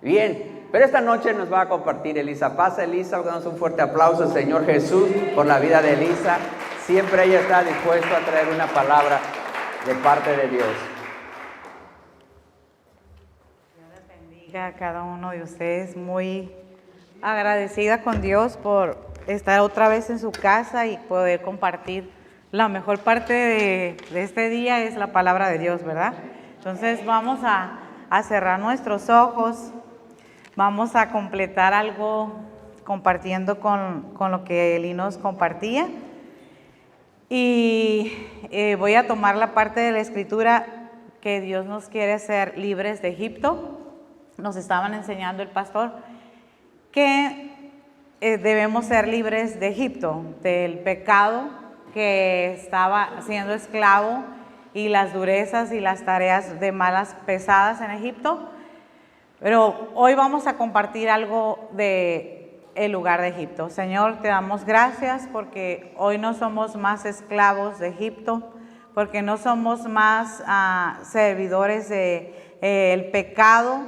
Bien, pero esta noche nos va a compartir Elisa. Pasa Elisa, damos un fuerte aplauso al Señor Jesús por la vida de Elisa. Siempre ella está dispuesta a traer una palabra de parte de Dios. Dios les bendiga a cada uno de ustedes. Muy agradecida con Dios por estar otra vez en su casa y poder compartir. La mejor parte de este día es la palabra de Dios, ¿verdad? Entonces vamos a cerrar nuestros ojos. Vamos a completar algo compartiendo con lo que Eli nos compartía. Y voy a tomar la parte de la escritura que Dios nos quiere hacer libres de Egipto. Nos estaban enseñando el pastor que debemos ser libres de Egipto, del pecado que estaba siendo esclavo y las durezas y las tareas de malas pesadas en Egipto. Pero hoy vamos a compartir algo de el lugar de Egipto. Señor, te damos gracias porque hoy no somos más esclavos de Egipto, porque no somos más servidores del pecado,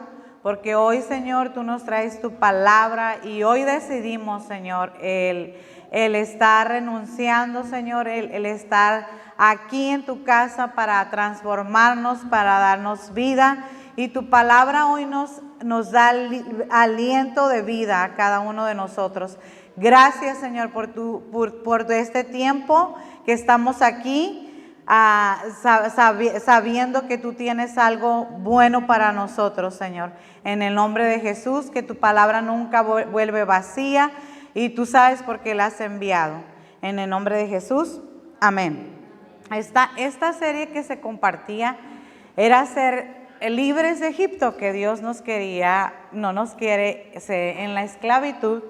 porque hoy, Señor, tú nos traes tu palabra y hoy decidimos, Señor, el estar renunciando, Señor, el estar aquí en tu casa para transformarnos, para darnos vida. Y tu palabra hoy nos da aliento de vida a cada uno de nosotros. Gracias, Señor, por este tiempo que estamos aquí, sabiendo que tú tienes algo bueno para nosotros, Señor. En el nombre de Jesús, que tu palabra nunca vuelve vacía y tú sabes por qué la has enviado. En el nombre de Jesús, amén. Esta serie que se compartía era ser libres de Egipto, que Dios no nos quiere en la esclavitud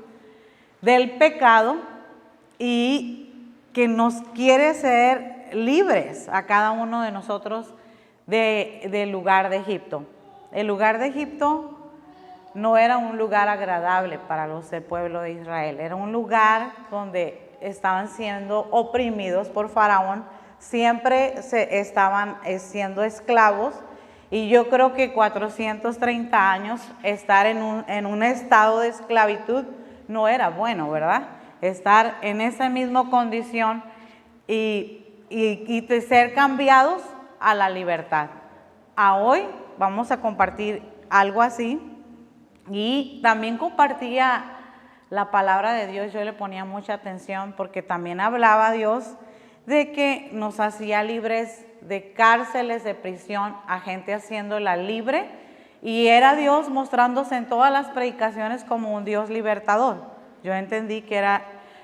del pecado y que nos quiere ser libres a cada uno de nosotros del lugar de Egipto. El lugar de Egipto no era un lugar agradable para el pueblo de Israel, era un lugar donde estaban siendo oprimidos por Faraón, siempre estaban siendo esclavos. Y yo creo que 430 años estar en un estado de esclavitud no era bueno, ¿verdad? Estar en esa misma condición y de ser cambiados a la libertad. Hoy vamos a compartir algo así y también compartía la palabra de Dios. Yo le ponía mucha atención porque también hablaba Dios de que nos hacía libres de cárceles, de prisión, a gente haciéndola libre, y era Dios mostrándose en todas las predicaciones como un Dios libertador. Yo entendí que era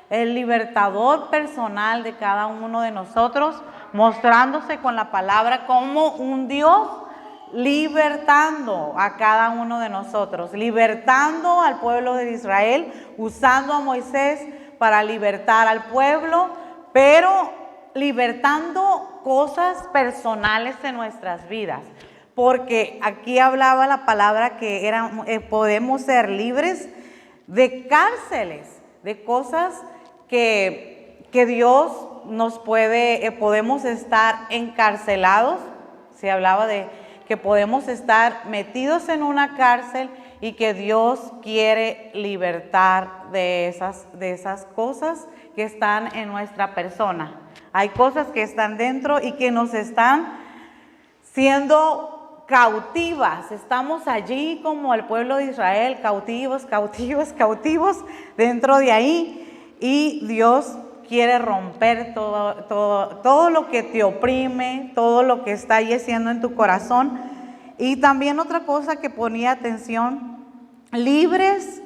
el libertador personal de cada uno de nosotros, mostrándose con la palabra como un Dios libertando a cada uno de nosotros, libertando al pueblo de Israel, usando a Moisés para libertar al pueblo, pero libertando cosas personales de nuestras vidas, porque aquí hablaba la palabra que podemos ser libres de cárceles, de cosas que Dios nos podemos estar encarcelados. Se hablaba de que podemos estar metidos en una cárcel y que Dios quiere libertar de esas cosas que están en nuestra persona. Hay cosas que están dentro y que nos están siendo cautivas. Estamos allí como el pueblo de Israel, cautivos dentro de ahí. Y Dios quiere romper todo lo que te oprime, todo lo que está yendo en tu corazón. Y también otra cosa que ponía atención, libres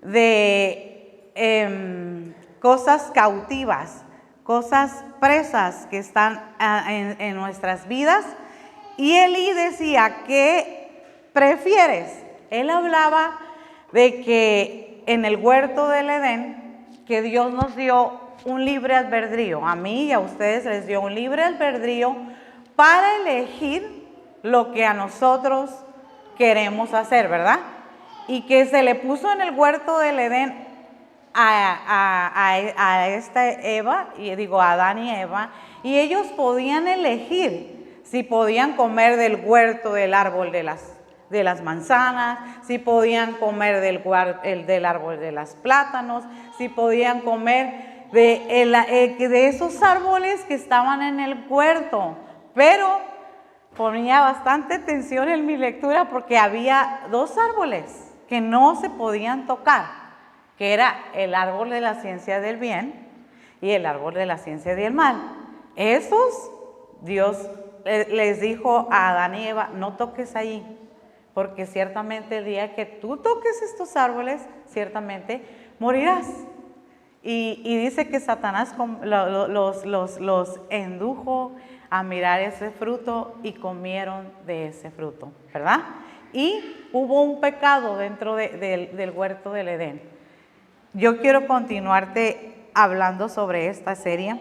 de cosas cautivas, cosas presas que están en nuestras vidas. Y Eli decía, ¿qué prefieres? Él hablaba de que en el huerto del Edén, que Dios nos dio un libre albedrío, a mí y a ustedes les dio un libre albedrío para elegir lo que a nosotros queremos hacer, ¿verdad? Y que se le puso en el huerto del Edén a Adán y Eva, y ellos podían elegir si podían comer del huerto del árbol de las manzanas, si podían comer del árbol de los plátanos, si podían comer de esos árboles que estaban en el huerto. Pero ponía bastante atención en mi lectura porque había 2 árboles que no se podían tocar, que era el árbol de la ciencia del bien y el árbol de la ciencia del mal. Esos, Dios les dijo a Adán y Eva, no toques ahí, porque ciertamente el día que tú toques estos árboles, ciertamente morirás. Y dice que Satanás los indujo a mirar ese fruto y comieron de ese fruto, ¿verdad? Y hubo un pecado dentro del huerto del Edén. Yo quiero continuarte hablando sobre esta serie,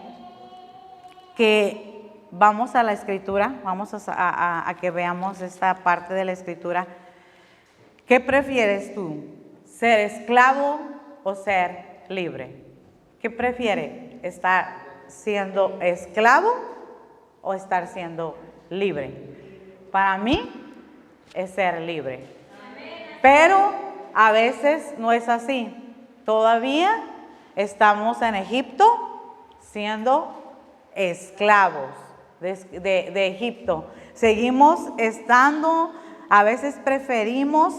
que vamos a la escritura, vamos a que veamos esta parte de la escritura. ¿Qué prefieres tú? ¿Ser esclavo o ser libre? ¿Qué prefiere? ¿Estar siendo esclavo o estar siendo libre? Para mí es ser libre. Pero a veces no es así. Todavía estamos en Egipto siendo esclavos de Egipto. Seguimos estando, a veces preferimos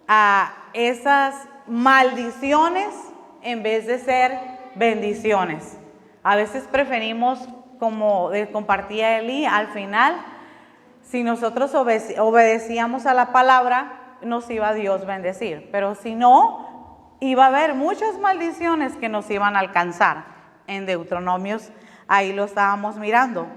a esas maldiciones en vez de ser bendiciones. A veces preferimos, como compartía Eli, al final, si nosotros obedecíamos a la palabra, nos iba Dios bendecir. Pero si no, iba a haber muchas maldiciones que nos iban a alcanzar. En Deuteronomios, ahí lo estábamos mirando.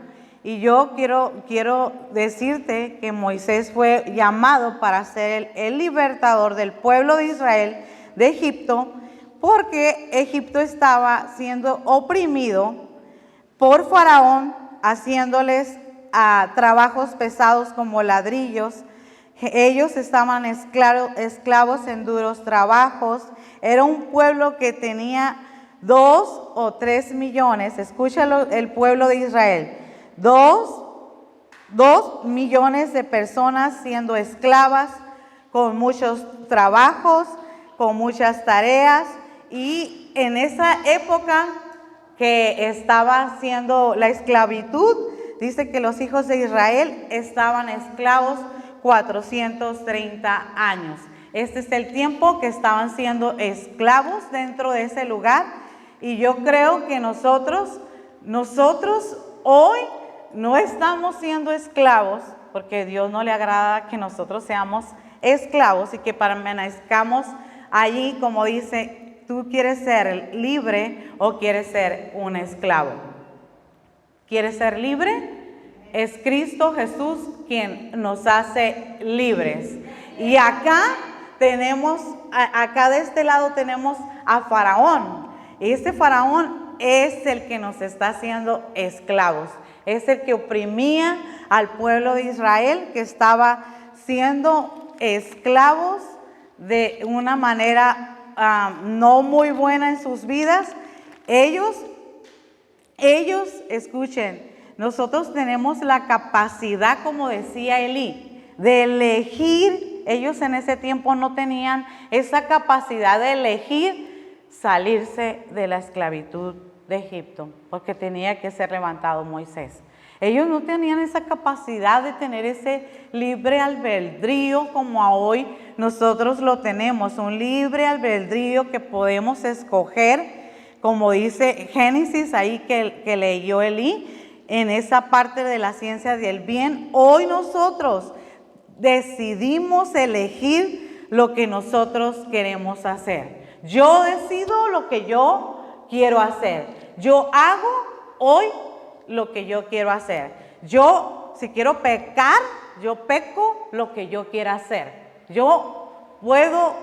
Y yo quiero decirte que Moisés fue llamado para ser el libertador del pueblo de Israel de Egipto, porque Egipto estaba siendo oprimido por Faraón, haciéndoles trabajos pesados como ladrillos. Ellos estaban esclavos en duros trabajos. Era un pueblo que tenía 2 o 3 millones, escúchalo, el pueblo de Israel, 2 millones de personas siendo esclavas, con muchos trabajos, con muchas tareas. Y en esa época que estaba siendo la esclavitud, dice que los hijos de Israel estaban esclavos 430 años. Este es el tiempo que estaban siendo esclavos dentro de ese lugar. Y yo creo que nosotros hoy no estamos siendo esclavos, porque Dios no le agrada que nosotros seamos esclavos y que permanezcamos allí, como dice, ¿tú quieres ser libre o quieres ser un esclavo? ¿Quieres ser libre? Es Cristo Jesús quien nos hace libres. Y acá de este lado tenemos a Faraón. Este Faraón es el que nos está haciendo esclavos. Es el que oprimía al pueblo de Israel, que estaba siendo esclavos de una manera no muy buena en sus vidas. Ellos, escuchen, nosotros tenemos la capacidad, como decía Eli, de elegir. Ellos en ese tiempo no tenían esa capacidad de elegir salirse de la esclavitud de Egipto, porque tenía que ser levantado Moisés. Ellos no tenían esa capacidad de tener ese libre albedrío como hoy nosotros lo tenemos, un libre albedrío que podemos escoger, como dice Génesis ahí que leyó Eli, en esa parte de la ciencia del bien. Hoy nosotros decidimos elegir lo que nosotros queremos hacer. Yo decido lo que yo quiero hacer. Yo hago hoy lo que yo quiero hacer. Yo, si quiero pecar, yo peco lo que yo quiera hacer. Yo puedo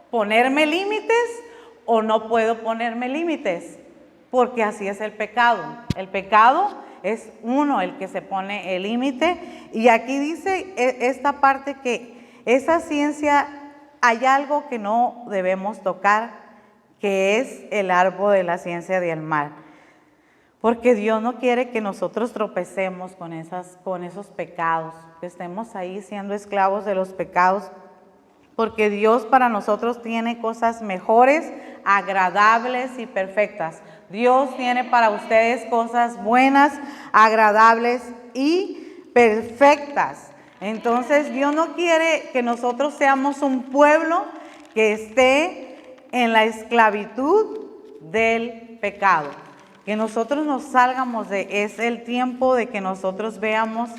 ponerme límites o no puedo ponerme límites, porque así es el pecado. El pecado es uno el que se pone el límite. Y aquí dice esta parte que esa ciencia, hay algo que no debemos tocar, que es el árbol de la ciencia del mal. Porque Dios no quiere que nosotros tropecemos con esos pecados, que estemos ahí siendo esclavos de los pecados. Porque Dios para nosotros tiene cosas mejores, agradables y perfectas. Dios tiene para ustedes cosas buenas, agradables y perfectas. Entonces Dios no quiere que nosotros seamos un pueblo que esté en la esclavitud del pecado. Que nosotros nos salgamos es el tiempo de que nosotros veamos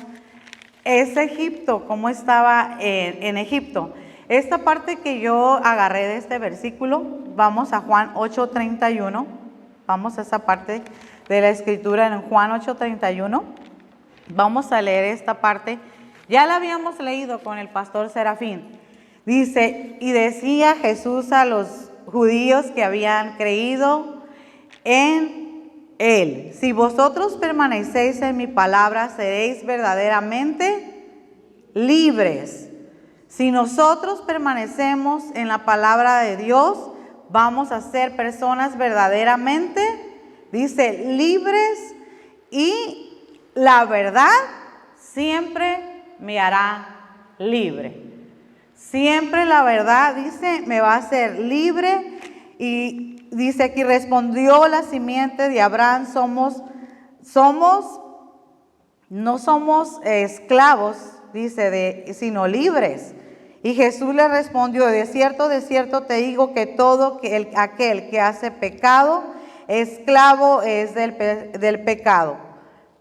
ese Egipto, cómo estaba en Egipto. Esta parte que yo agarré de este versículo, vamos a Juan 8:31, vamos a esa parte de la escritura en Juan 8:31, vamos a leer esta parte, ya la habíamos leído con el pastor Serafín. Dice, y decía Jesús a los judíos que habían creído en Él, si vosotros permanecéis en mi palabra, seréis verdaderamente libres. Si nosotros permanecemos en la palabra de Dios, vamos a ser personas verdaderamente, dice, libres, y la verdad siempre me hará libre. Siempre la verdad, dice, me va a hacer libre. Y dice aquí, respondió la simiente de Abraham, no somos esclavos, dice, sino libres. Y Jesús le respondió, de cierto te digo que todo aquel que hace pecado, esclavo es del pecado.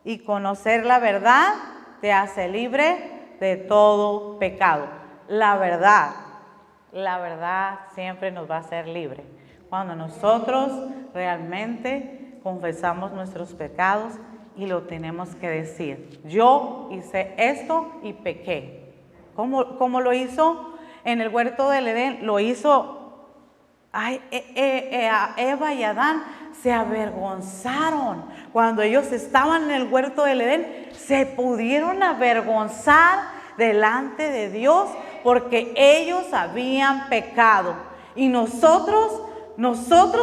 Y conocer la verdad te hace libre de todo pecado. La verdad siempre nos va a hacer libre. Cuando nosotros realmente confesamos nuestros pecados y lo tenemos que decir. Yo hice esto y pequé. ¿Cómo lo hizo en el huerto del Edén? Lo hizo Eva y Adán, se avergonzaron. Cuando ellos estaban en el huerto del Edén, se pudieron avergonzar delante de Dios porque ellos habían pecado. Y nosotros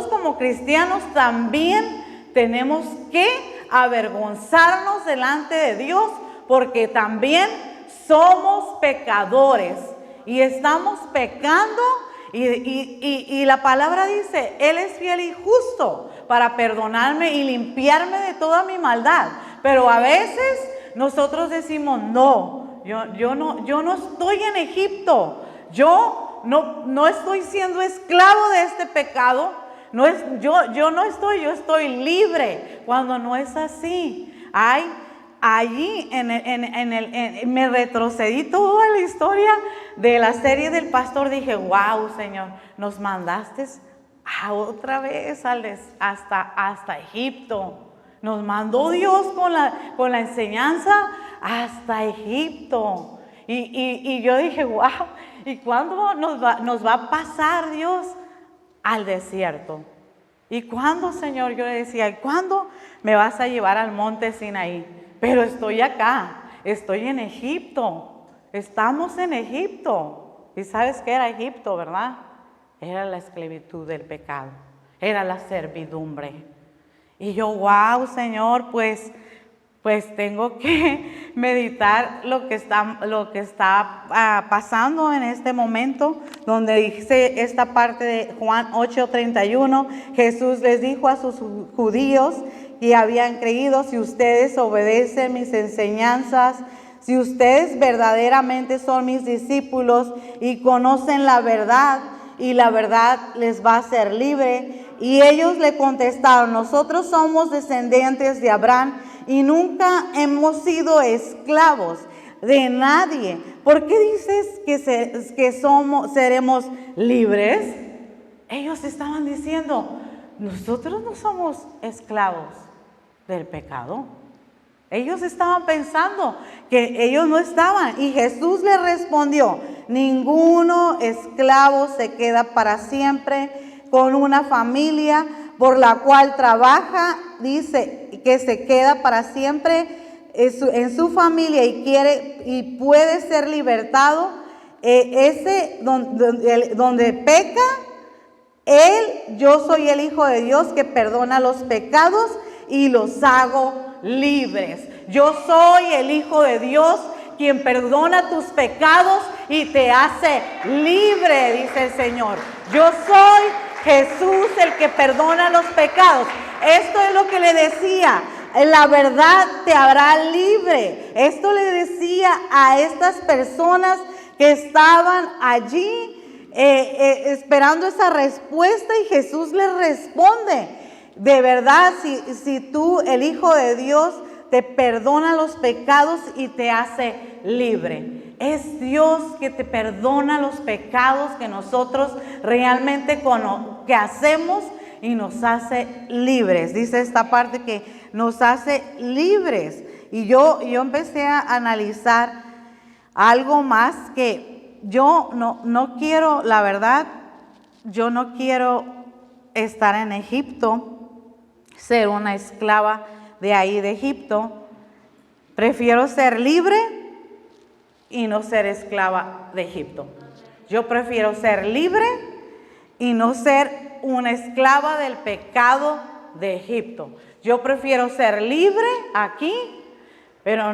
como cristianos también tenemos que avergonzarnos delante de Dios porque también somos pecadores y estamos pecando y la palabra dice, Él es fiel y justo para perdonarme y limpiarme de toda mi maldad. Pero a veces nosotros decimos, no, yo no estoy en Egipto, yo no estoy siendo esclavo de este pecado, yo estoy libre, cuando no es así. Allí me retrocedí toda la historia de la serie del pastor. Dije, wow, Señor, nos mandaste otra vez hasta Egipto. Nos mandó Dios con la enseñanza hasta Egipto. Y yo dije, wow, ¿y cuándo nos va a pasar Dios al desierto? ¿Y cuándo, Señor? Yo le decía, ¿y cuándo me vas a llevar al monte Sinaí? Pero estoy acá, estoy en Egipto, estamos en Egipto. ¿Y sabes qué era Egipto, verdad? Era la esclavitud del pecado, era la servidumbre. Y yo, wow, Señor, pues tengo que meditar lo que está pasando en este momento, donde dice esta parte de Juan 8:31, Jesús les dijo a sus judíos y habían creído, si ustedes obedecen mis enseñanzas, si ustedes verdaderamente son mis discípulos y conocen la verdad, y la verdad les va a hacer libre. Y ellos le contestaron, nosotros somos descendientes de Abraham y nunca hemos sido esclavos de nadie. ¿Por qué dices que seremos libres? Ellos estaban diciendo, nosotros no somos esclavos del pecado. Ellos estaban pensando que ellos no estaban. Y Jesús les respondió, ninguno esclavo se queda para siempre con una familia por la cual trabaja, dice que se queda para siempre en su familia y puede ser libertado. Donde peca, yo soy el Hijo de Dios que perdona los pecados y los hago libres. Yo soy el Hijo de Dios, quien perdona tus pecados y te hace libre, dice el Señor. Yo soy Jesús, el que perdona los pecados. Esto es lo que le decía. La verdad te hará libre. Esto le decía a estas personas que estaban allí esperando esa respuesta, y Jesús les responde: de verdad, si tú, el Hijo de Dios, te perdona los pecados y te hace libre. Es Dios que te perdona los pecados que nosotros realmente que hacemos y nos hace libres. Dice esta parte que nos hace libres. Y yo empecé a analizar algo más, que yo no quiero, la verdad, yo no quiero estar en Egipto, ser una esclava de ahí de Egipto. Prefiero ser libre y no ser esclava de Egipto. Yo prefiero ser libre y no ser una esclava del pecado de Egipto. Yo prefiero ser libre aquí, pero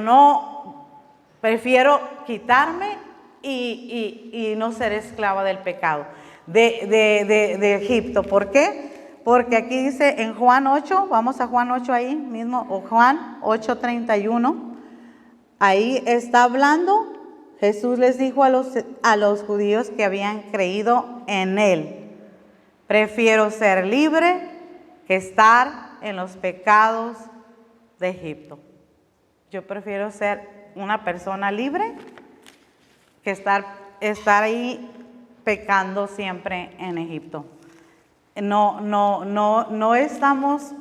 prefiero quitarme y no ser esclava del pecado de Egipto. ¿Por qué? Porque aquí dice en Juan 8, vamos a Juan 8 ahí mismo, o Juan 8:31, ahí está hablando. Jesús les dijo a los judíos que habían creído en Él: prefiero ser libre que estar en los pecados de Egipto. Yo prefiero ser una persona libre que estar ahí pecando siempre en Egipto. No estamos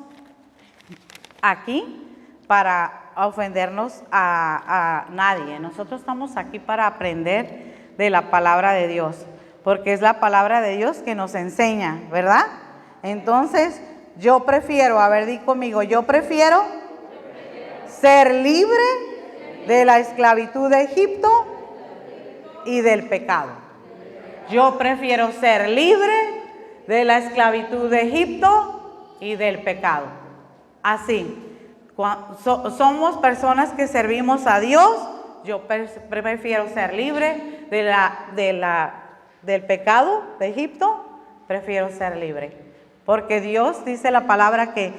aquí para ofendernos a nadie. Nosotros estamos aquí para aprender de la palabra de Dios, porque es la palabra de Dios que nos enseña, ¿verdad? Entonces, yo prefiero, a ver, di conmigo, yo prefiero ser libre de la esclavitud de Egipto y del pecado. Yo prefiero ser libre de la esclavitud de Egipto y del pecado. Así, somos personas que servimos a Dios. Yo prefiero ser libre del pecado de Egipto. Prefiero ser libre, porque Dios dice la palabra que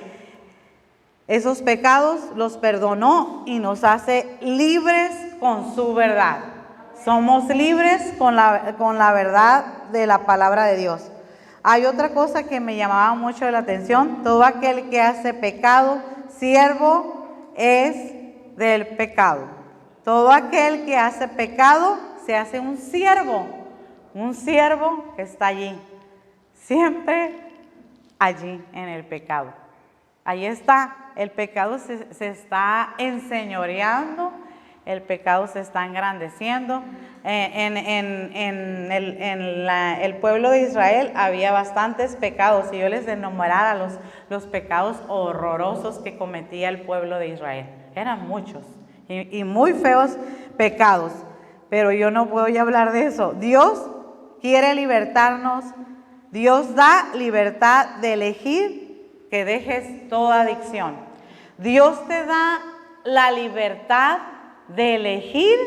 esos pecados los perdonó y nos hace libres con su verdad. Somos libres con la verdad de la palabra de Dios. Hay otra cosa que me llamaba mucho la atención: todo aquel que hace pecado, siervo es del pecado. Todo aquel que hace pecado se hace un siervo que está allí, siempre allí en el pecado. Ahí está, el pecado se está enseñoreando, el pecado se está engrandeciendo. En el pueblo de Israel había bastantes pecados, y yo les enumerara los pecados horrorosos que cometía el pueblo de Israel. Eran muchos y muy feos pecados, pero yo no voy a hablar de eso. Dios quiere libertarnos. Dios da libertad de elegir, que dejes toda adicción. Dios te da la libertad de elegir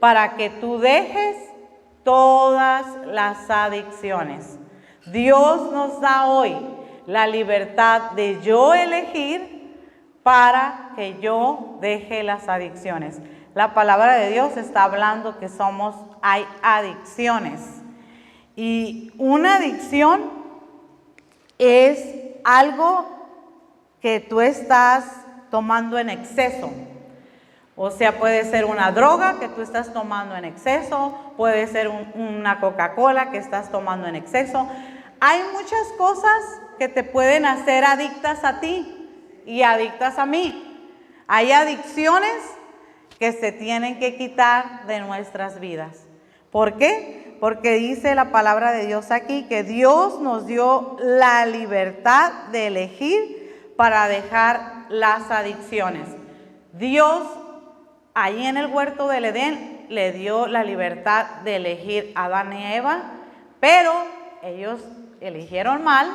para que tú dejes todas las adicciones. Dios nos da hoy la libertad de yo elegir para que yo deje las adicciones. La palabra de Dios está hablando que hay adicciones. Y una adicción es algo que tú estás tomando en exceso. O sea, puede ser una droga que tú estás tomando en exceso, puede ser una Coca-Cola que estás tomando en exceso. Hay muchas cosas que te pueden hacer adictas a ti y adictas a mí. Hay adicciones que se tienen que quitar de nuestras vidas. ¿Por qué? Porque dice la palabra de Dios aquí que Dios nos dio la libertad de elegir para dejar las adicciones. Dios, ahí en el huerto del Edén, le dio la libertad de elegir a Adán y Eva, pero ellos eligieron mal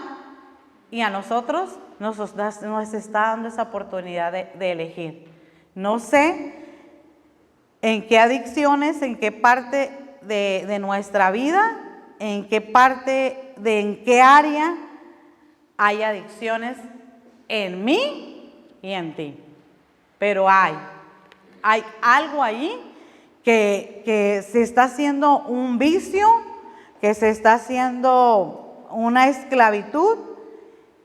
y a nosotros nos está dando esa oportunidad de elegir. No sé en qué adicciones, en qué parte de nuestra vida, en qué área hay adicciones en mí y en ti. Pero hay algo ahí que se está haciendo un vicio, que se está haciendo una esclavitud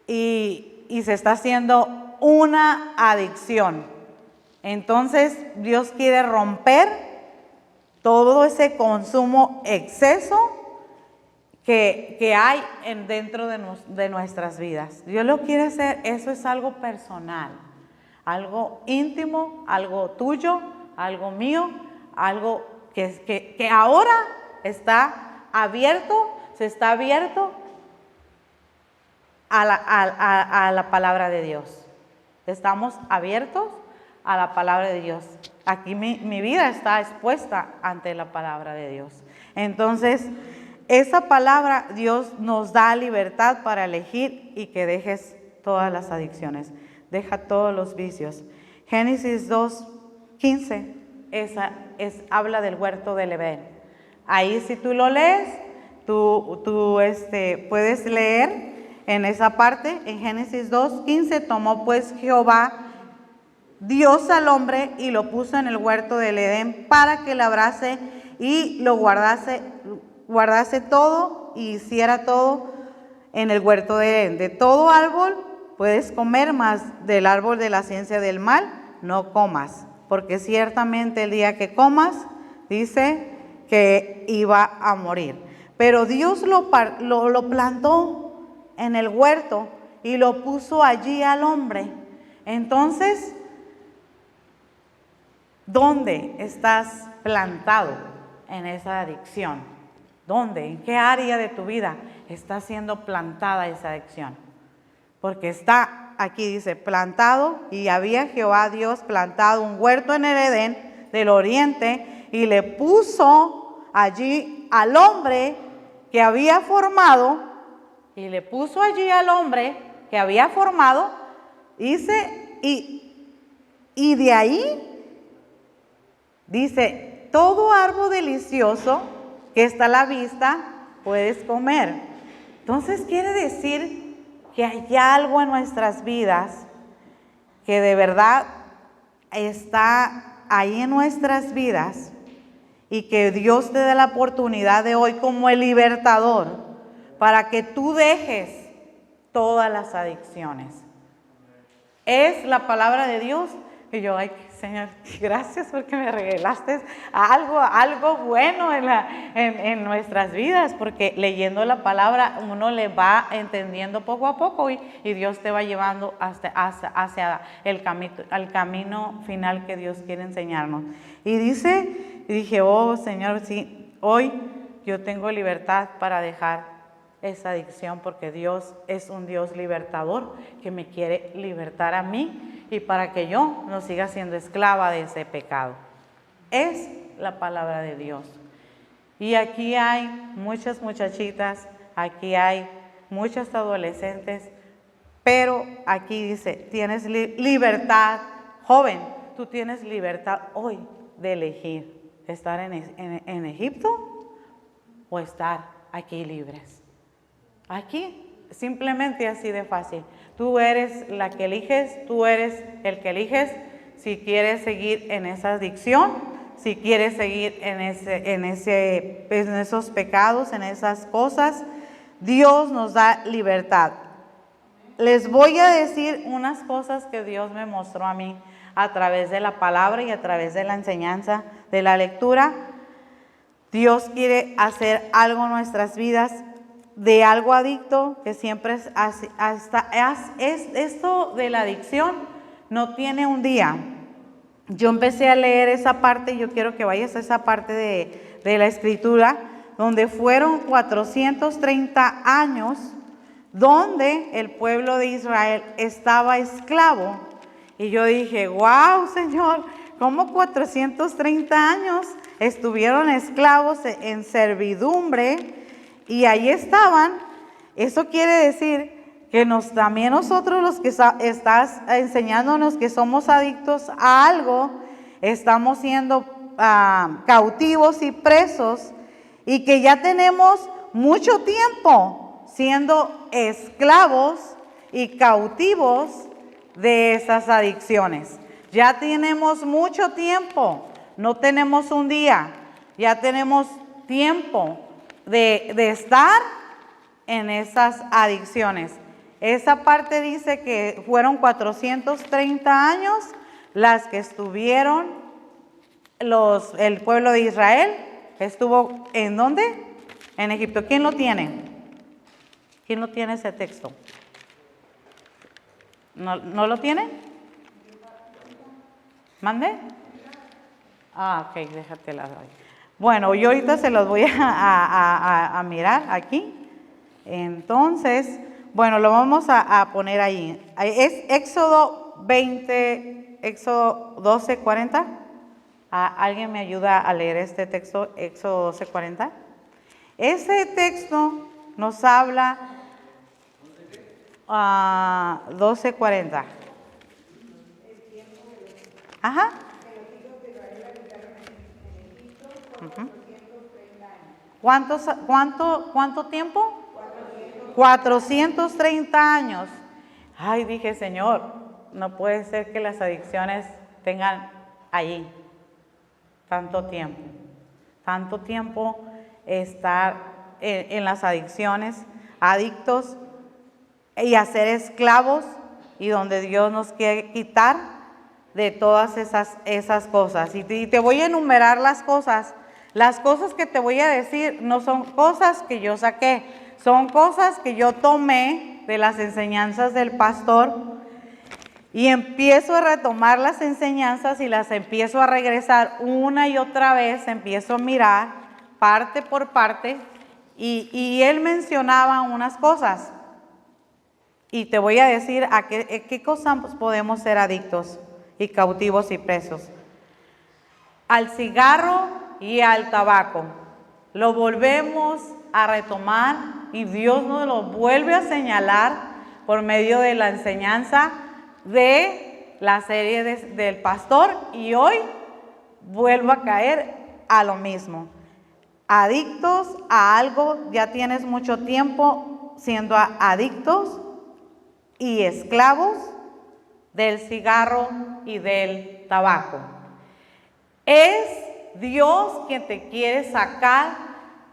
y se está haciendo una adicción. Entonces Dios quiere romper todo ese consumo exceso que hay dentro de nuestras vidas. Dios lo quiere hacer, eso es algo personal, algo íntimo, algo tuyo, algo mío, algo que ahora está abierto, se está abierto a la palabra de Dios. Estamos abiertos a la palabra de Dios. Aquí mi vida está expuesta ante la palabra de Dios. Entonces, esa palabra, Dios nos da libertad para elegir y que dejes todas las adicciones, deja todos los vicios. Génesis 2:15 habla del huerto del Edén. Ahí si tú lo lees, tú puedes leer en esa parte, en Génesis 2:15, tomó pues Jehová Dios al hombre y lo puso en el huerto del Edén para que labrase y lo guardase todo y hiciera todo en el huerto de Edén. De todo árbol puedes comer, mas del árbol de la ciencia del mal no comas, porque ciertamente el día que comas, dice que iba a morir. Pero Dios lo plantó en el huerto y lo puso allí al hombre. Entonces, ¿dónde estás plantado en esa adicción? ¿Dónde? ¿En qué área de tu vida está siendo plantada esa adicción? Porque está aquí, dice, plantado, y había Jehová Dios plantado un huerto en el Edén del oriente, y le puso allí al hombre que había formado, dice, y de ahí, dice, todo árbol delicioso que está a la vista puedes comer. Entonces quiere decir que hay algo en nuestras vidas que de verdad está ahí en nuestras vidas y que Dios te dé la oportunidad de hoy como el libertador para que tú dejes todas las adicciones. Es la palabra de Dios. Y yo, ay, Señor, gracias porque me regalaste algo bueno en nuestras vidas, porque leyendo la palabra uno le va entendiendo poco a poco y Dios te va llevando hacia el camino final que Dios quiere enseñarnos. Y dije, oh Señor, sí, hoy yo tengo libertad para dejar esa adicción, porque Dios es un Dios libertador que me quiere libertar a mí y para que yo no siga siendo esclava de ese pecado. Es la palabra de Dios. Y aquí hay muchas muchachitas, aquí hay muchas adolescentes, pero aquí dice, tienes libertad, joven, tú tienes libertad hoy de elegir estar en Egipto o estar aquí libres. Aquí, simplemente así de fácil. Tú eres la que eliges, tú eres el que eliges si quieres seguir en esa adicción, si quieres seguir en esos pecados, en esas cosas. Dios nos da libertad. Les voy a decir unas cosas que Dios me mostró a mí a través de la palabra y a través de la enseñanza, de la lectura. Dios quiere hacer algo en nuestras vidas de algo adicto que siempre esto de la adicción no tiene un día. Yo empecé a leer esa parte y yo quiero que vayas a esa parte de la escritura donde fueron 430 años donde el pueblo de Israel estaba esclavo. Y yo dije, wow, Señor, ¿cómo 430 años estuvieron esclavos en servidumbre? Y ahí estaban. Eso quiere decir que también nosotros los que estás enseñándonos que somos adictos a algo, estamos siendo cautivos y presos, y que ya tenemos mucho tiempo siendo esclavos y cautivos de esas adicciones. Ya tenemos mucho tiempo, no tenemos un día, ya tenemos tiempo de estar en esas adicciones. Esa parte dice que fueron 430 años las que estuvieron el pueblo de Israel. Estuvo ¿en dónde? En Egipto. ¿Quién lo tiene? ¿Quién lo tiene ese texto? ¿No lo tiene? ¿Mande? Ok, déjatela ahí. Bueno, yo ahorita se los voy a mirar aquí. Entonces, bueno, lo vamos a poner ahí. Es Éxodo 12:40. ¿Alguien me ayuda a leer este texto, Éxodo 12:40? Ese texto nos habla 12:40. Ajá. ¿Cuánto tiempo? 430 años. Ay, dije, Señor, no puede ser que las adicciones tengan allí tanto tiempo estar en las adicciones, adictos y a ser esclavos, y donde Dios nos quiere quitar de todas esas cosas. Y te voy a enumerar las cosas. Las cosas que te voy a decir no son cosas que yo saqué, son cosas que yo tomé de las enseñanzas del pastor, y empiezo a retomar las enseñanzas y las empiezo a regresar una y otra vez, empiezo a mirar parte por parte, y él mencionaba unas cosas, y te voy a decir a qué cosas podemos ser adictos y cautivos y presos. Al cigarro y al tabaco. Lo volvemos a retomar y Dios nos lo vuelve a señalar por medio de la enseñanza de la serie del pastor, y hoy vuelvo a caer a lo mismo. Adictos a algo, ya tienes mucho tiempo siendo adictos y esclavos del cigarro y del tabaco. Es Dios quien te quiere sacar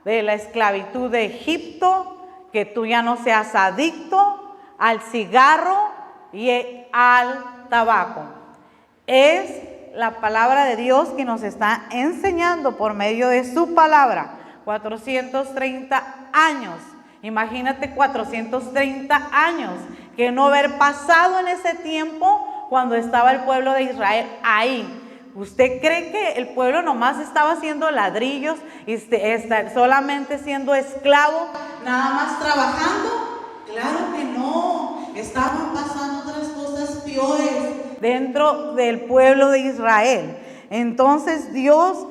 de la esclavitud de Egipto, que tú ya no seas adicto al cigarro y al tabaco. Es la palabra de Dios que nos está enseñando por medio de su palabra. 430 años. Imagínate 430 años que no haber pasado en ese tiempo cuando estaba el pueblo de Israel ahí. ¿Usted cree que el pueblo nomás estaba haciendo ladrillos y solamente siendo esclavo, nada más trabajando? Claro que no, estaban pasando otras cosas peores dentro del pueblo de Israel. Entonces Dios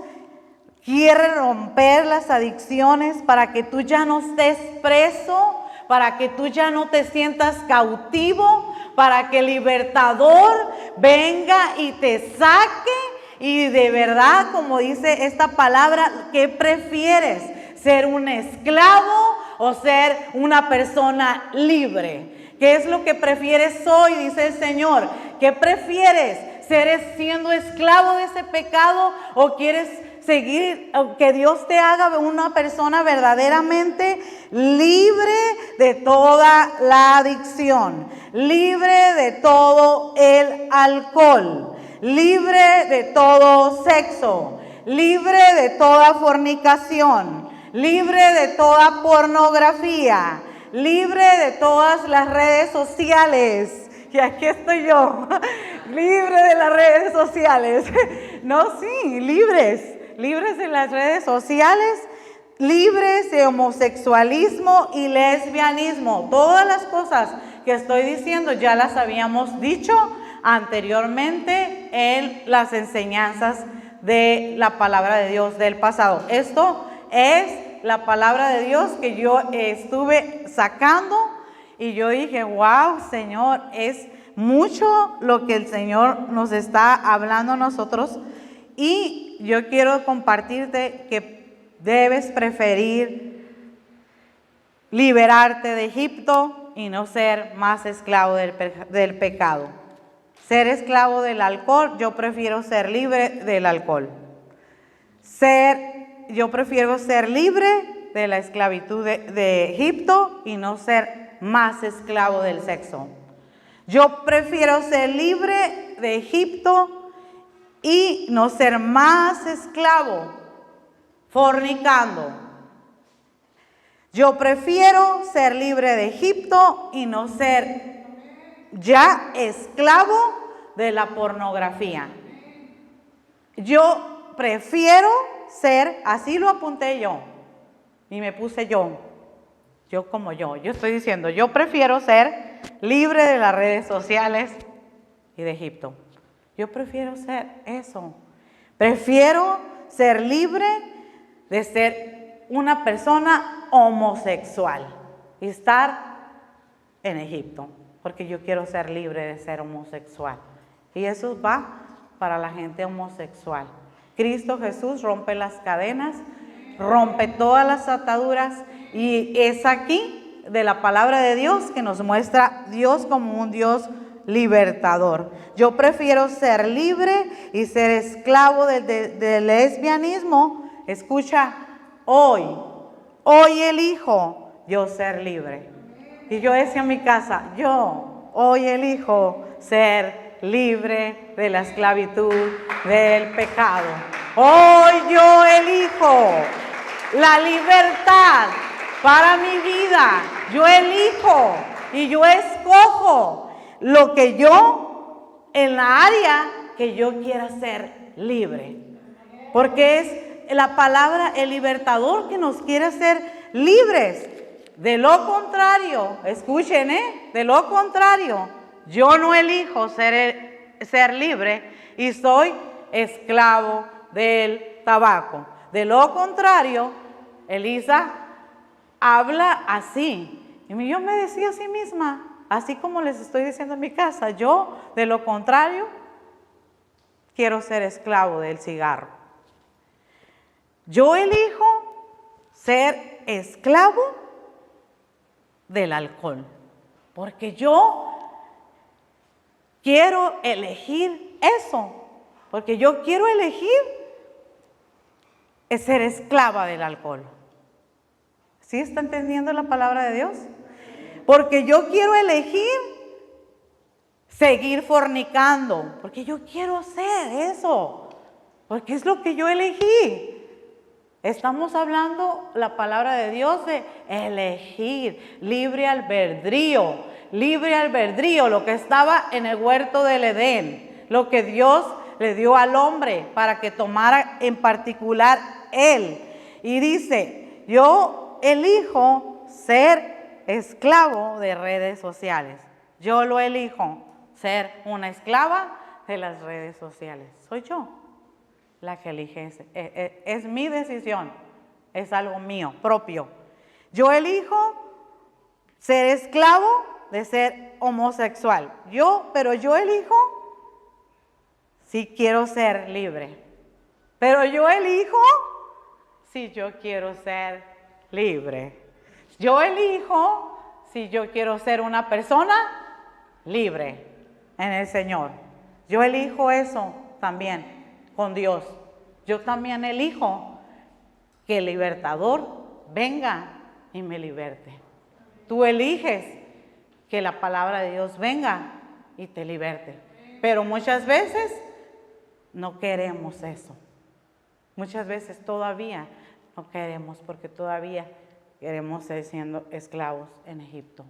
quiere romper las adicciones para que tú ya no estés preso, para que tú ya no te sientas cautivo, para que el libertador venga y te saque. Y de verdad, como dice esta palabra, ¿qué prefieres? ¿Ser un esclavo o ser una persona libre? ¿Qué es lo que prefieres hoy? Dice el Señor. ¿Qué prefieres? ¿Ser siendo esclavo de ese pecado, o quieres seguir, que Dios te haga una persona verdaderamente libre de toda la adicción, libre de todo el alcohol, libre de todo sexo, libre de toda fornicación, libre de toda pornografía, libre de todas las redes sociales? Y aquí estoy yo, libre de las redes sociales. No, sí, libres de las redes sociales, libres de homosexualismo y lesbianismo. Todas las cosas que estoy diciendo ya las habíamos dicho anteriormente en las enseñanzas de la palabra de Dios del pasado. Esto es la palabra de Dios que yo estuve sacando y yo dije, wow, Señor, es mucho lo que el Señor nos está hablando a nosotros. Y yo quiero compartirte que debes preferir liberarte de Egipto y no ser más esclavo del pecado. Ser esclavo del alcohol, yo prefiero ser libre del alcohol. Yo prefiero ser libre de la esclavitud de Egipto y no ser más esclavo del sexo. Yo prefiero ser libre de Egipto y no ser más esclavo fornicando. Yo prefiero ser libre de Egipto y no ser ya esclavo de la pornografía. Yo prefiero ser, así lo apunté yo, y me puse yo como yo estoy diciendo, yo prefiero ser libre de las redes sociales y de Egipto. Yo prefiero ser eso. Prefiero ser libre de ser una persona homosexual y estar en Egipto, porque yo quiero ser libre de ser homosexual. Y eso va para la gente homosexual. Cristo Jesús rompe las cadenas, rompe todas las ataduras, y es aquí de la palabra de Dios que nos muestra Dios como un Dios libertador. Yo prefiero ser libre y ser esclavo del lesbianismo. Escucha, hoy elijo yo ser libre. Y yo decía en mi casa, yo hoy elijo ser libre de la esclavitud del pecado. Hoy yo elijo la libertad para mi vida. Yo elijo y yo escojo lo que yo, en la área que yo quiera ser libre. Porque es la palabra, el libertador, que nos quiere hacer libres. De lo contrario, escuchen, de lo contrario, yo no elijo ser libre y soy esclavo del tabaco. De lo contrario, Elisa habla así. Y yo me decía a sí misma, así como les estoy diciendo en mi casa, yo de lo contrario quiero ser esclavo del cigarro. Yo elijo ser esclavo del alcohol, porque yo quiero elegir eso, porque yo quiero elegir ser esclava del alcohol. ¿Sí está entendiendo la palabra de Dios? Porque yo quiero elegir seguir fornicando, porque yo quiero hacer eso, porque es lo que yo elegí. Estamos hablando la palabra de Dios de elegir, libre albedrío, lo que estaba en el huerto del Edén, lo que Dios le dio al hombre para que tomara en particular él. Y dice, yo elijo ser esclavo de redes sociales. Yo lo elijo, ser una esclava de las redes sociales. Soy yo la que elige, es mi decisión, es algo mío, propio. Yo elijo ser esclavo de ser homosexual. Pero yo elijo si quiero ser libre. Pero yo elijo si yo quiero ser libre. Yo elijo si yo quiero ser una persona libre en el Señor. Yo elijo eso también con Dios. Yo también elijo que el libertador venga y me liberte. Tú eliges que la palabra de Dios venga y te liberte. Pero muchas veces no queremos eso. Muchas veces todavía no queremos, porque todavía queremos ser siendo esclavos en Egipto.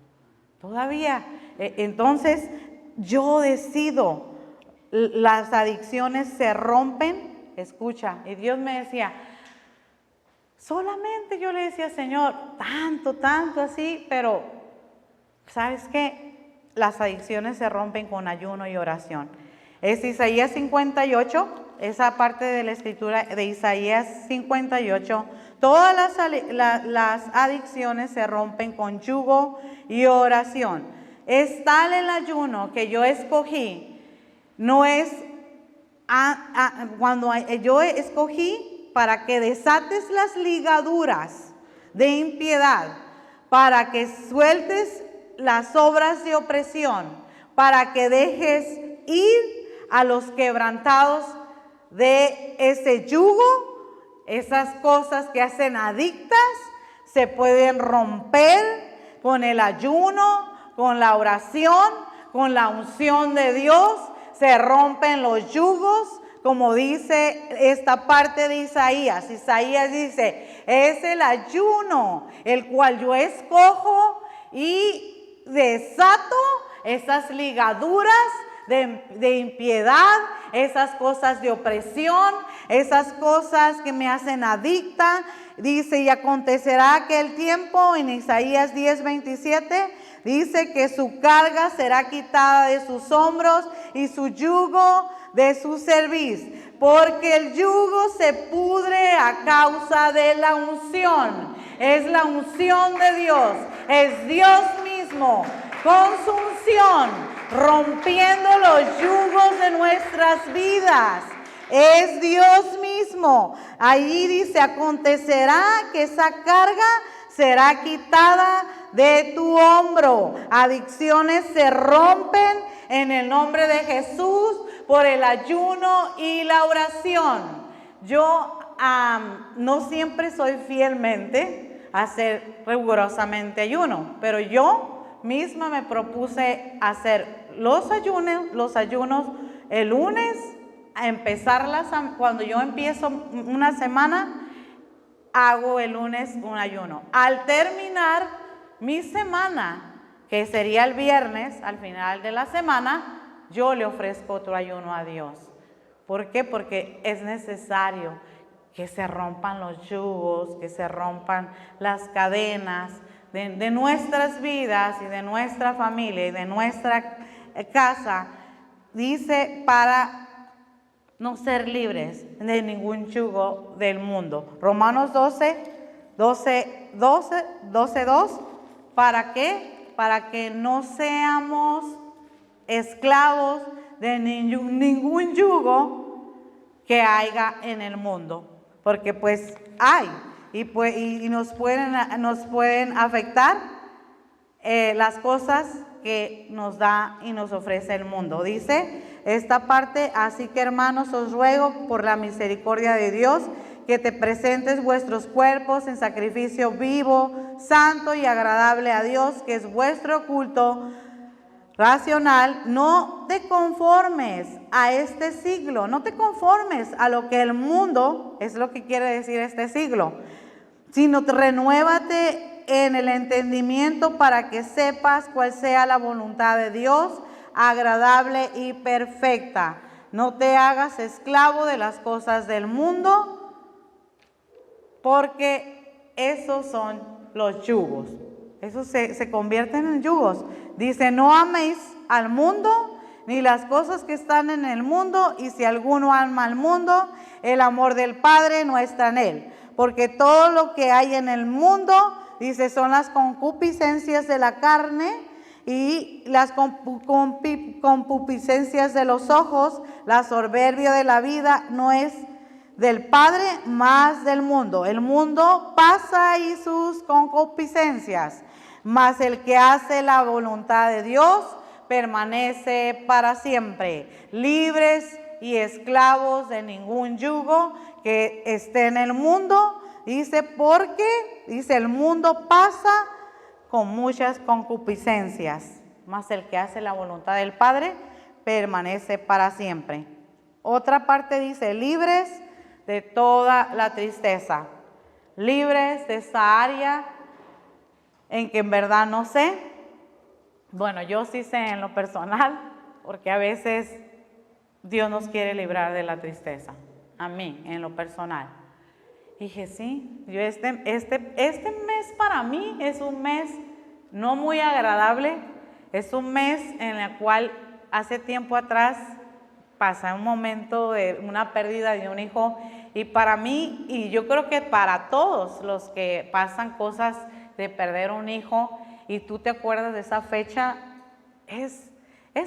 Todavía. Entonces yo decido. Las adicciones se rompen, escucha, y Dios me decía, solamente yo le decía, Señor, tanto así, pero ¿sabes qué? Las adicciones se rompen con ayuno y oración. Es Isaías 58, esa parte de la escritura de Isaías 58, Todas las adicciones se rompen con yugo y oración. Es tal el ayuno que yo escogí, no es cuando yo escogí para que desates las ligaduras de impiedad, para que sueltes las obras de opresión, para que dejes ir a los quebrantados de ese yugo. Esas cosas que hacen adictas se pueden romper con el ayuno, con la oración, con la unción de Dios. Se rompen los yugos, como dice esta parte de Isaías. Isaías dice, es el ayuno el cual yo escojo y desato esas ligaduras de impiedad, esas cosas de opresión, esas cosas que me hacen adicta. Dice, y acontecerá aquel tiempo, en Isaías 10:27, dice que su carga será quitada de sus hombros y su yugo de su cerviz, porque el yugo se pudre a causa de la unción. Es la unción de Dios, es Dios mismo con su unción rompiendo los yugos de nuestras vidas. Es Dios mismo. Ahí dice, acontecerá que esa carga será quitada de tu hombro. Adicciones se rompen en el nombre de Jesús por el ayuno y la oración. Yo no siempre soy fielmente a hacer rigurosamente ayuno, pero yo misma me propuse hacer los ayunos el lunes, a empezarlas. Cuando yo empiezo una semana, hago el lunes un ayuno. Al terminar mi semana, que sería el viernes, al final de la semana, yo le ofrezco otro ayuno a Dios. ¿Por qué? Porque es necesario que se rompan los yugos, que se rompan las cadenas de nuestras vidas y de nuestra familia y de nuestra casa. Dice, para no ser libres de ningún yugo del mundo. Romanos 12:2. ¿Para qué? Para que no seamos esclavos de ningún yugo que haya en el mundo. Porque pues hay, y nos pueden afectar las cosas que nos da y nos ofrece el mundo. Dice esta parte, así que hermanos, os ruego por la misericordia de Dios que te presentes vuestros cuerpos en sacrificio vivo, santo y agradable a Dios, que es vuestro culto racional. No te conformes a este siglo, no te conformes a lo que el mundo, es lo que quiere decir este siglo, sino renuévate en el entendimiento para que sepas cuál sea la voluntad de Dios, agradable y perfecta. No te hagas esclavo de las cosas del mundo, porque esos son los yugos. Esos se convierten en yugos. Dice, no améis al mundo ni las cosas que están en el mundo, y si alguno ama al mundo, el amor del Padre no está en él. Porque todo lo que hay en el mundo, dice, son las concupiscencias de la carne y las concupiscencias de los ojos, la soberbia de la vida, no es del Padre, más del mundo. El mundo pasa y sus concupiscencias, mas el que hace la voluntad de Dios permanece para siempre. Libres y esclavos de ningún yugo que esté en el mundo, dice, porque, dice, el mundo pasa con muchas concupiscencias, mas el que hace la voluntad del Padre permanece para siempre. Otra parte dice, libres de toda la tristeza, libres de esa área en que en verdad no sé. Bueno, yo sí sé en lo personal, porque a veces Dios nos quiere librar de la tristeza. A mí, en lo personal. Dije, sí, yo este mes para mí es un mes no muy agradable. Es un mes en el cual hace tiempo atrás pasé un momento de una pérdida de un hijo Y para mí, y yo creo que para todos los que pasan cosas de perder un hijo y tú te acuerdas de esa fecha, es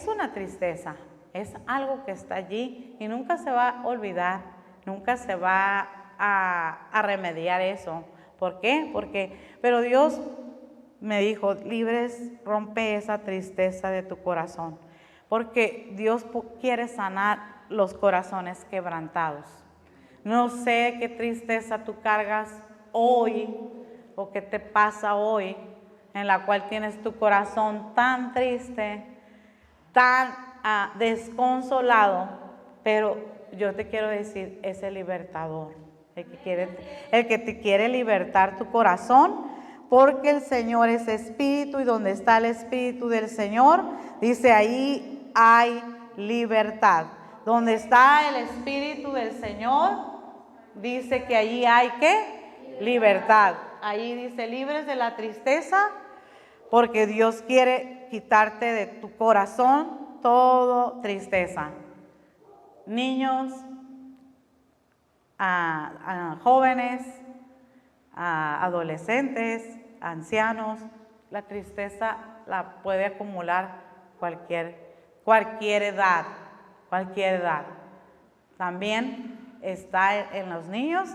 una tristeza, es algo que está allí y nunca se va a olvidar, nunca se va a remediar eso. ¿Por qué? Pero Dios me dijo, Libres, rompe esa tristeza de tu corazón, porque Dios quiere sanar los corazones quebrantados. No sé qué tristeza tú cargas hoy o qué te pasa hoy, en la cual tienes tu corazón tan triste, tan desconsolado, pero yo te quiero decir, es el libertador, el que te quiere libertar tu corazón, porque el Señor es espíritu y donde está el espíritu del Señor, dice ahí hay libertad. Donde está el espíritu del Señor, dice que allí hay ¿qué? Libertad. Allí dice libres de la tristeza, porque Dios quiere quitarte de tu corazón toda tristeza. Niños, jóvenes, adolescentes, ancianos, la tristeza la puede acumular cualquier edad, También está en los niños,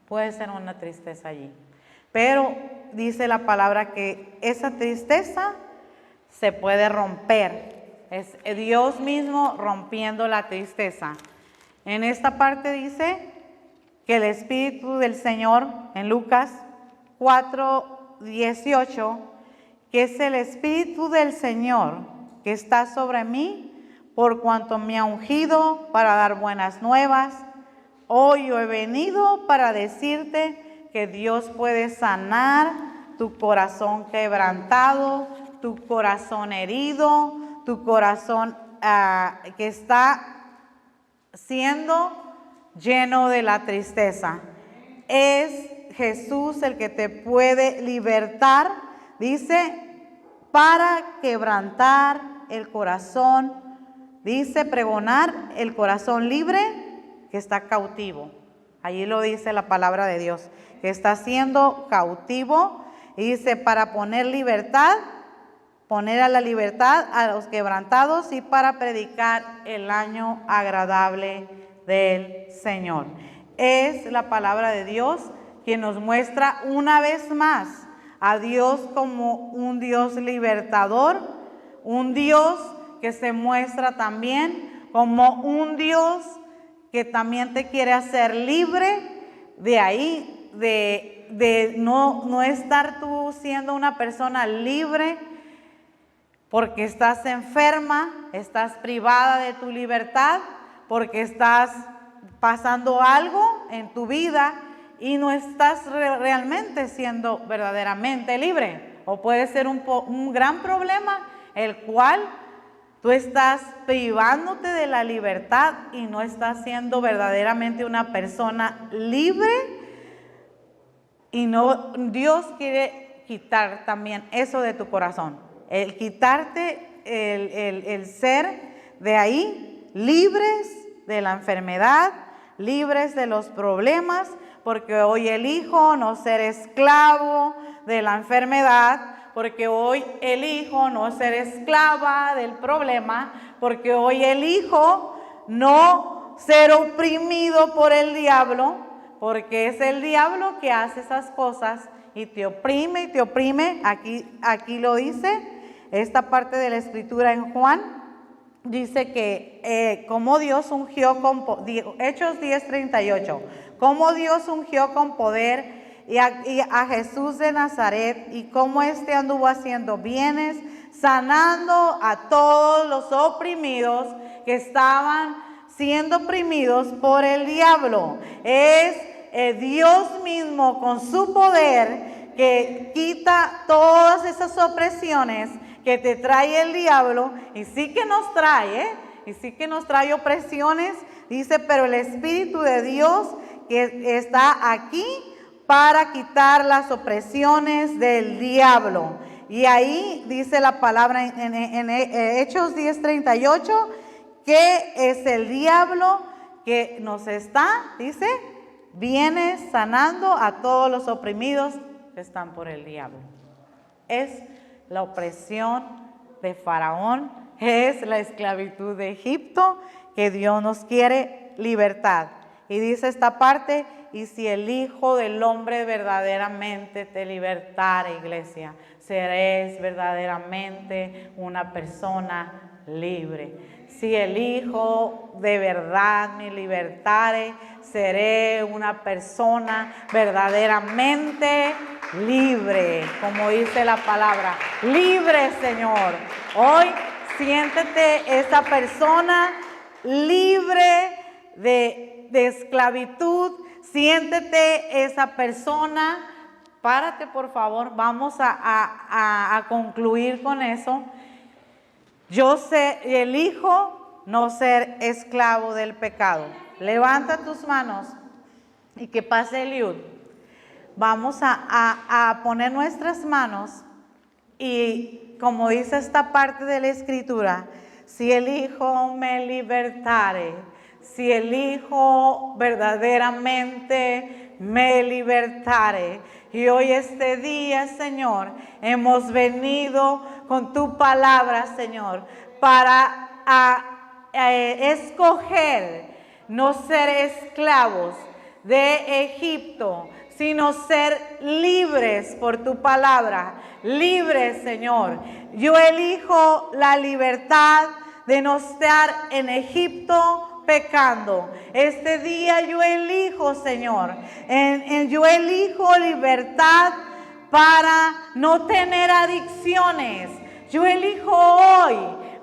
puede ser una tristeza allí. Pero dice la palabra que esa tristeza se puede romper. Es Dios mismo rompiendo la tristeza. En esta parte dice que el Espíritu del Señor, en Lucas 4:18, que es el Espíritu del Señor que está sobre mí, por cuanto me ha ungido para dar buenas nuevas. Hoy yo he venido para decirte que Dios puede sanar tu corazón quebrantado, tu corazón herido, tu corazón que está siendo lleno de la tristeza. Es Jesús el que te puede libertar, dice, para quebrantar el corazón, dice, pregonar el corazón libre que está cautivo. Allí lo dice la palabra de Dios, que está siendo cautivo, y dice, para poner a la libertad a los quebrantados y para predicar el año agradable del Señor. Es la palabra de Dios quien nos muestra una vez más a Dios como un Dios libertador, un Dios que se muestra también como un Dios que también te quiere hacer libre de ahí, de no estar tú siendo una persona libre porque estás enferma, estás privada de tu libertad, porque estás pasando algo en tu vida y no estás realmente siendo verdaderamente libre. O puede ser un gran problema el cual tú estás privándote de la libertad y no estás siendo verdaderamente una persona libre. Y no, Dios quiere quitar también eso de tu corazón. El quitarte el ser de ahí, libres de la enfermedad, libres de los problemas, porque hoy elijo no ser esclavo de la enfermedad, porque hoy elijo no ser esclava del problema, porque hoy elijo no ser oprimido por el diablo, porque es el diablo que hace esas cosas y te oprime. Aquí lo dice, esta parte de la escritura en Juan, dice que como Dios ungió con Hechos 10:38, como Dios ungió con poder y a Jesús de Nazaret, y cómo éste anduvo haciendo bienes, sanando a todos los oprimidos que estaban siendo oprimidos por el diablo. Es Dios mismo con su poder que quita todas esas opresiones que te trae el diablo, y sí que nos trae, opresiones, dice, pero el Espíritu de Dios que está aquí para quitar las opresiones del diablo. Y ahí dice la palabra en Hechos 10:38, que es el diablo que nos está, dice, viene sanando a todos los oprimidos que están por el diablo. Es la opresión de Faraón, es la esclavitud de Egipto, que Dios nos quiere libertad. Y dice esta parte, y si el Hijo del Hombre verdaderamente te libertare, iglesia, seréis verdaderamente una persona libre. Si el Hijo de verdad me libertare, seré una persona verdaderamente libre, como dice la palabra, libre, Señor. Hoy siéntete esa persona libre de esclavitud, siéntete esa persona. Párate, por favor, vamos a concluir con eso. Yo elijo no ser esclavo del pecado. Levanta tus manos y que pase Eliud. Vamos a poner nuestras manos y, como dice esta parte de la Escritura, si el Hijo me libertare, si el Hijo verdaderamente me libertare. Y hoy este día, Señor, hemos venido con tu palabra, Señor, para escoger no ser esclavos de Egipto, sino ser libres por tu palabra. Libres, Señor. Yo elijo la libertad de no estar en Egipto pecando. Este día yo elijo, Señor, yo elijo libertad para no tener adicciones. Yo elijo hoy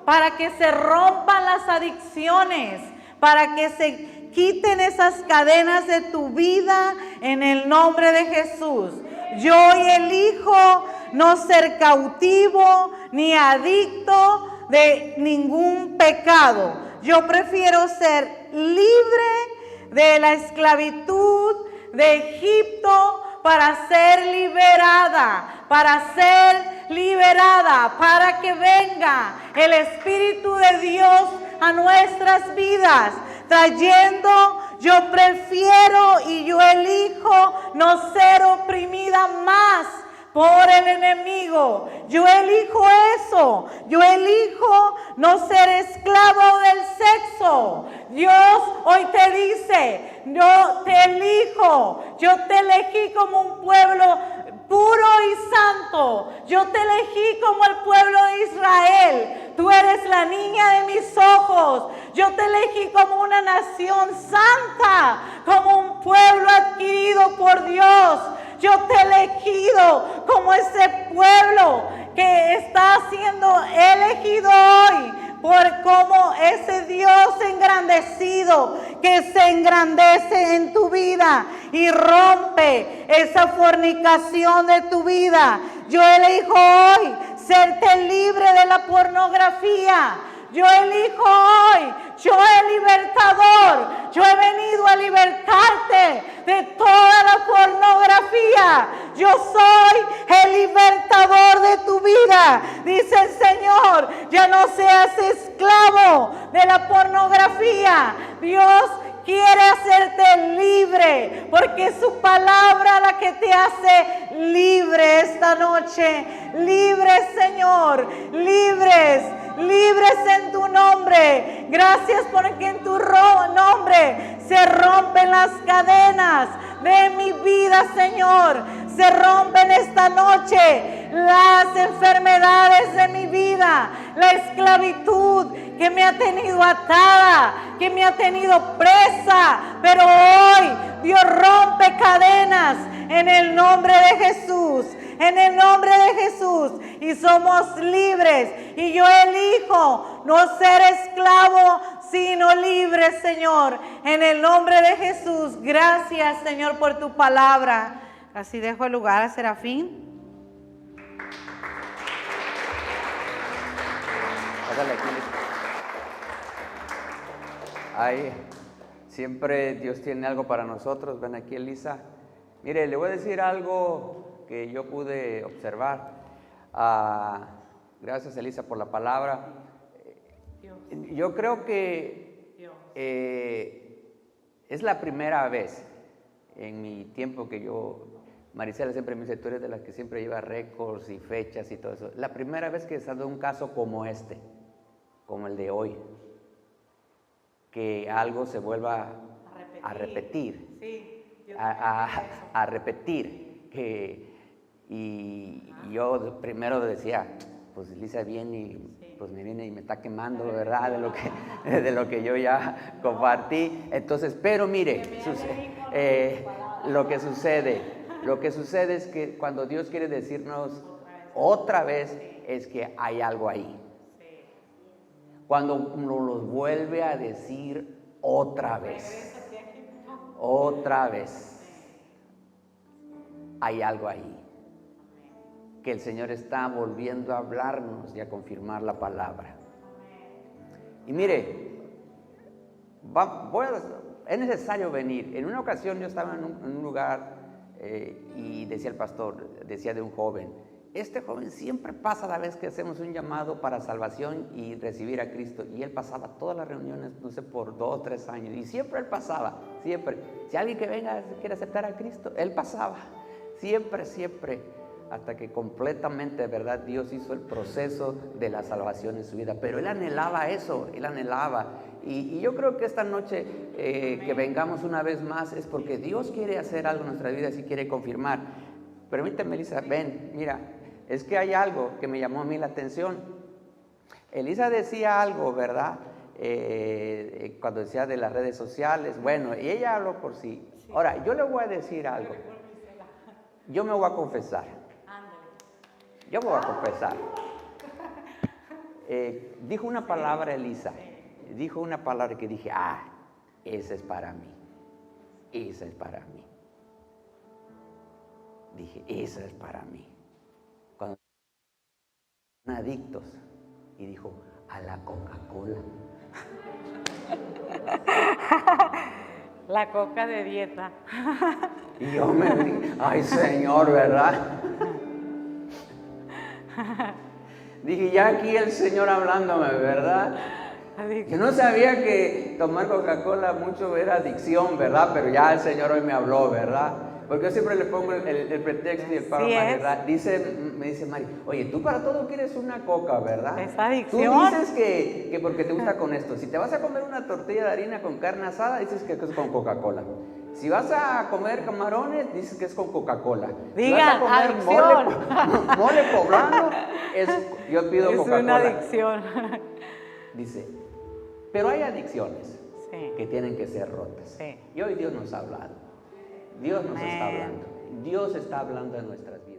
para que se rompan las adicciones, para que se quiten esas cadenas de tu vida en el nombre de Jesús. Yo hoy elijo no ser cautivo ni adicto de ningún pecado. Yo prefiero ser libre de la esclavitud de Egipto para ser liberada, para que venga el Espíritu de Dios a nuestras vidas, yo prefiero y yo elijo no ser oprimida más por el enemigo. Yo elijo eso. Yo elijo no ser esclavo del sexo. Dios hoy te dice, yo te elijo. Yo te elegí como un pueblo puro y santo. Yo te elegí como el pueblo de Israel. Tú eres la niña de mis ojos. Yo te elegí como una nación santa, como un pueblo adquirido por Dios. Yo te he elegido como ese pueblo que está siendo elegido hoy por como ese Dios engrandecido que se engrandece en tu vida y rompe esa fornicación de tu vida. Yo elijo hoy serte libre de la pornografía. Yo elijo hoy, yo el libertador, yo he venido a libertarte de toda la pornografía. Yo soy el libertador de tu vida, dice el Señor. Ya no seas esclavo de la pornografía. Dios quiere hacerte libre, porque es su palabra la que te hace libre esta noche. Libres, Señor, libres en tu nombre. Gracias porque en tu nombre se rompen las cadenas de mi vida, Señor. Se rompen esta noche las enfermedades de mi vida, la esclavitud que me ha tenido atada, que me ha tenido presa. Pero hoy Dios rompe cadenas en el nombre de Jesús. En el nombre de Jesús, y somos libres. Y yo elijo no ser esclavo, sino libre, Señor. En el nombre de Jesús, gracias, Señor, por tu palabra. Así dejo el lugar a Serafín. Pásale aquí. Ahí, siempre Dios tiene algo para nosotros. Ven aquí, Elisa. Mire, le voy a decir algo que yo pude observar. Gracias, Elisa, por la palabra. Yo creo que Es la primera vez en mi tiempo que Marisela siempre me dice, tú eres de las que siempre lleva récords y fechas y todo eso. La primera vez que se ha dado un caso como este, como el de hoy, que algo se vuelva a repetir. Sí, a repetir. Y yo primero decía, pues Lisa viene y pues me viene y me está quemando, ¿verdad? De lo que yo ya compartí. Entonces, pero mire, lo que sucede es que cuando Dios quiere decirnos otra vez, es que hay algo ahí. Cuando nos vuelve a decir otra vez, hay algo ahí. Que el Señor está volviendo a hablarnos y a confirmar la palabra. Y mire, es necesario venir. En una ocasión yo estaba en un lugar y decía el pastor, decía de un joven, este joven siempre pasa la vez que hacemos un llamado para salvación y recibir a Cristo, y él pasaba todas las reuniones, no sé, por 2 o 3 años, y siempre él pasaba, siempre. Si alguien que venga quiere aceptar a Cristo, él pasaba, siempre, hasta que completamente, de verdad, Dios hizo el proceso de la salvación en su vida. Pero él anhelaba eso, y yo creo que esta noche que vengamos una vez más es porque Dios quiere hacer algo en nuestra vida y quiere confirmar. Permíteme, Elisa, ven, mira, es que hay algo que me llamó a mí la atención. Elisa decía algo, ¿verdad? Cuando decía de las redes sociales, bueno, y ella habló por sí. Ahora, yo le voy a decir algo. Yo me voy a confesar. Yo me voy a confesar. Dijo una palabra Elisa. Dijo una palabra que dije, esa es para mí. Esa es para mí. Dije, esa es para mí. Cuando son adictos, y dijo, a la Coca-Cola. La coca de dieta. Y yo me dije, ay Señor, ¿verdad? Dije, ya aquí el Señor hablándome, ¿verdad? Yo no sabía que tomar Coca-Cola mucho era adicción, ¿verdad? Pero ya el Señor hoy me habló, ¿verdad? Porque yo siempre le pongo el pretexto y el paro, ¿verdad? Me dice Mari, oye, tú para todo quieres una coca, ¿verdad? ¿Es adicción? Tú dices que porque te gusta con esto. Si te vas a comer una tortilla de harina con carne asada, dices que es con Coca-Cola. Si vas a comer camarones, dices que es con Coca-Cola. Si vas a comer mole poblano, yo pido Coca-Cola. Es una adicción. Dice, pero hay adicciones que tienen que ser rotas. Y hoy Dios nos ha hablado. Dios nos está hablando. Dios está hablando en nuestras vidas.